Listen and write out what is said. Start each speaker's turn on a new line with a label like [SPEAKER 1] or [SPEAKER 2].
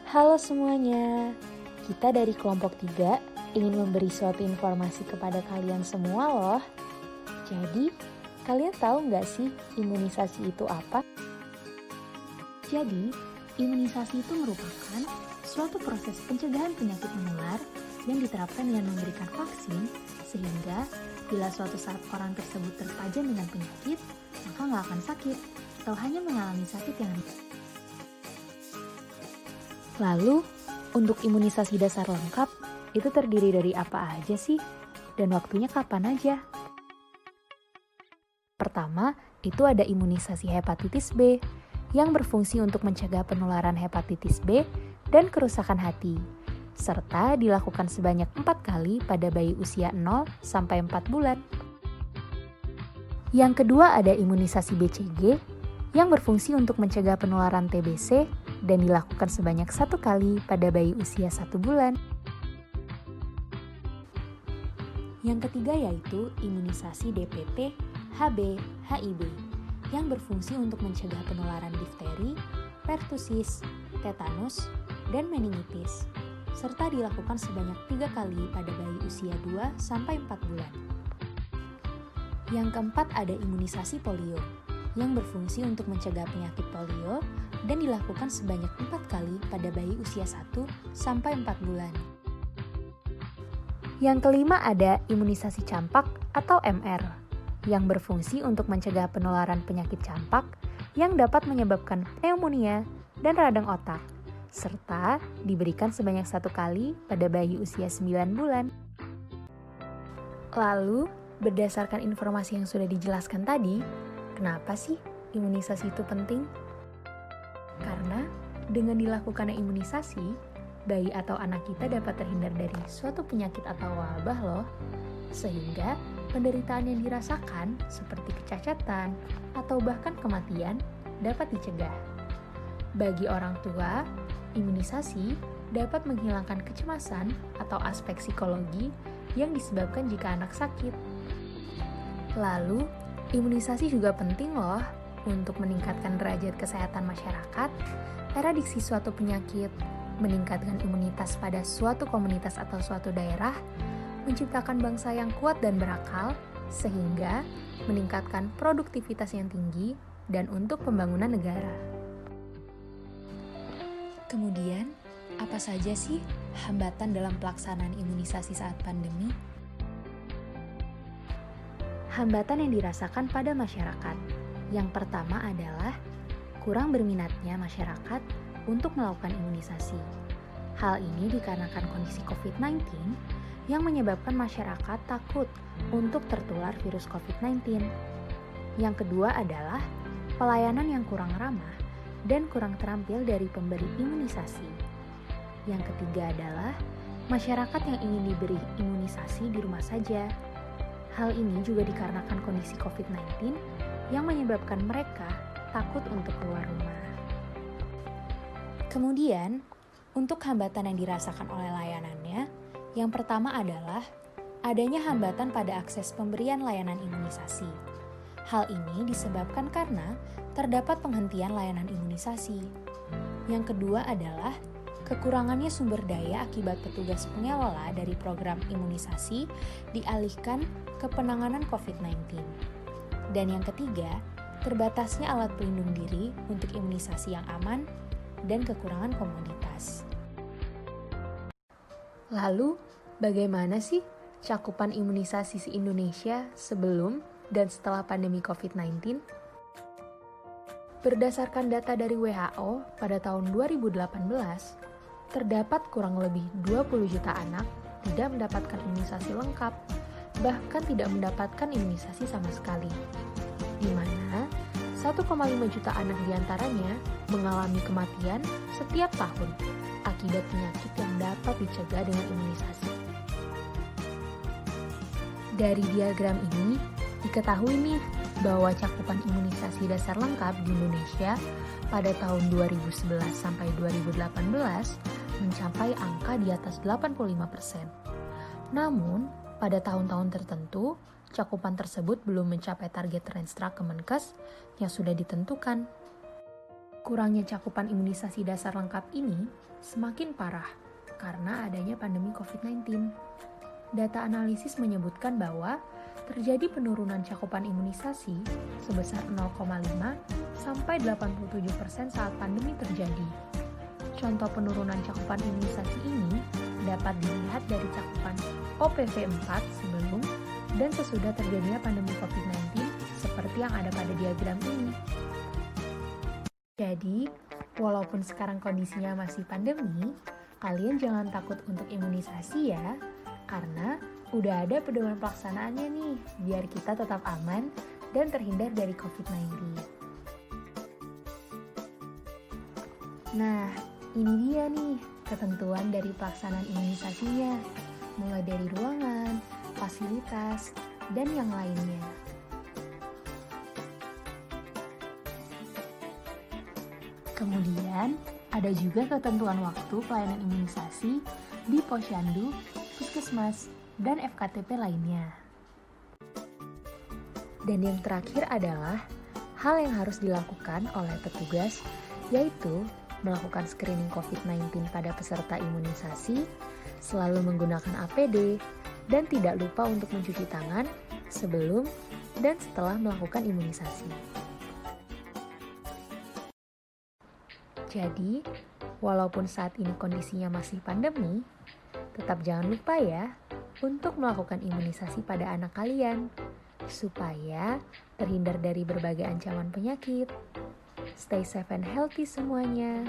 [SPEAKER 1] Halo semuanya, kita dari kelompok 3 ingin memberi suatu informasi kepada kalian semua loh. Jadi, kalian tahu nggak sih imunisasi itu apa?
[SPEAKER 2] Jadi, imunisasi itu merupakan suatu proses pencegahan penyakit menular yang diterapkan dengan memberikan vaksin, sehingga bila suatu saat orang tersebut terpajan dengan penyakit, maka nggak akan sakit atau hanya mengalami sakit yang ringan.
[SPEAKER 1] Lalu, untuk imunisasi dasar lengkap, itu terdiri dari apa aja sih? Dan waktunya kapan aja? Pertama, itu ada imunisasi hepatitis B, yang berfungsi untuk mencegah penularan hepatitis B dan kerusakan hati, serta dilakukan sebanyak 4 kali pada bayi usia 0 sampai 4 bulan. Yang kedua ada imunisasi BCG, yang berfungsi untuk mencegah penularan TBC dan dilakukan sebanyak 1 kali pada bayi usia 1 bulan. Yang ketiga yaitu imunisasi DPT, HB, HIV, yang berfungsi untuk mencegah penularan difteri, pertusis, tetanus, dan meningitis, serta dilakukan sebanyak 3 kali pada bayi usia 2 sampai 4 bulan. Yang keempat ada imunisasi polio, yang berfungsi untuk mencegah penyakit polio dan dilakukan sebanyak 4 kali pada bayi usia 1 sampai 4 bulan. Yang kelima ada imunisasi campak atau MR, yang berfungsi untuk mencegah penularan penyakit campak yang dapat menyebabkan pneumonia dan radang otak, serta diberikan sebanyak 1 kali pada bayi usia 9 bulan. Lalu, berdasarkan informasi yang sudah dijelaskan tadi, kenapa sih imunisasi itu penting? Karena dengan dilakukannya imunisasi, bayi atau anak kita dapat terhindar dari suatu penyakit atau wabah loh, sehingga penderitaan yang dirasakan seperti kecacatan atau bahkan kematian dapat dicegah. Bagi orang tua, imunisasi dapat menghilangkan kecemasan atau aspek psikologi yang disebabkan jika anak sakit. Lalu, imunisasi juga penting loh untuk meningkatkan derajat kesehatan masyarakat, eradiksi suatu penyakit, meningkatkan imunitas pada suatu komunitas atau suatu daerah, menciptakan bangsa yang kuat dan berakal, sehingga meningkatkan produktivitas yang tinggi dan untuk pembangunan negara. Kemudian, apa saja sih hambatan dalam pelaksanaan imunisasi saat pandemi? Hambatan yang dirasakan pada masyarakat. Yang pertama adalah kurang berminatnya masyarakat untuk melakukan imunisasi. Hal ini dikarenakan kondisi COVID-19 yang menyebabkan masyarakat takut untuk tertular virus COVID-19. Yang kedua adalah pelayanan yang kurang ramah dan kurang terampil dari pemberi imunisasi. Yang ketiga adalah masyarakat yang ingin diberi imunisasi di rumah saja. Hal ini juga dikarenakan kondisi COVID-19 yang menyebabkan mereka takut untuk keluar rumah. Kemudian, untuk hambatan yang dirasakan oleh layanannya, yang pertama adalah adanya hambatan pada akses pemberian layanan imunisasi. Hal ini disebabkan karena terdapat penghentian layanan imunisasi. Yang kedua adalah kekurangannya sumber daya akibat petugas pengelola dari program imunisasi dialihkan ke penanganan COVID-19. Dan yang ketiga, terbatasnya alat pelindung diri untuk imunisasi yang aman dan kekurangan komoditas. Lalu, bagaimana sih cakupan imunisasi di Indonesia sebelum dan setelah pandemi COVID-19? Berdasarkan data dari WHO pada tahun 2018, terdapat kurang lebih 20 juta anak tidak mendapatkan imunisasi lengkap, bahkan tidak mendapatkan imunisasi sama sekali, di mana 1,5 juta anak diantaranya mengalami kematian setiap tahun akibat penyakit yang dapat dicegah dengan imunisasi. Dari diagram ini, diketahui nih bahwa cakupan imunisasi dasar lengkap di Indonesia pada tahun 2011 sampai 2018 mencapai angka di atas 85%. Namun, pada tahun-tahun tertentu, cakupan tersebut belum mencapai target Renstra Kemenkes yang sudah ditentukan. Kurangnya cakupan imunisasi dasar lengkap ini semakin parah karena adanya pandemi COVID-19. Data analisis menyebutkan bahwa terjadi penurunan cakupan imunisasi sebesar 0,5 sampai 87% saat pandemi terjadi. Contoh penurunan cakupan imunisasi ini dapat dilihat dari cakupan OPV 4 sebelum dan sesudah terjadinya pandemi COVID-19 seperti yang ada pada diagram ini. Jadi, walaupun sekarang kondisinya masih pandemi, kalian jangan takut untuk imunisasi ya, karena udah ada pedoman pelaksanaannya nih, biar kita tetap aman dan terhindar dari COVID-19. Nah, ini dia nih ketentuan dari pelaksanaan imunisasinya, mulai dari ruangan, fasilitas, dan yang lainnya.
[SPEAKER 2] Kemudian, ada juga ketentuan waktu pelayanan imunisasi di Posyandu, Puskesmas, dan FKTP lainnya.
[SPEAKER 1] Dan yang terakhir adalah hal yang harus dilakukan oleh petugas, yaitu melakukan screening COVID-19 pada peserta imunisasi, selalu menggunakan APD, dan tidak lupa untuk mencuci tangan sebelum dan setelah melakukan imunisasi. Jadi, walaupun saat ini kondisinya masih pandemi, tetap jangan lupa ya untuk melakukan imunisasi pada anak kalian, supaya terhindar dari berbagai ancaman penyakit. Stay safe and healthy semuanya.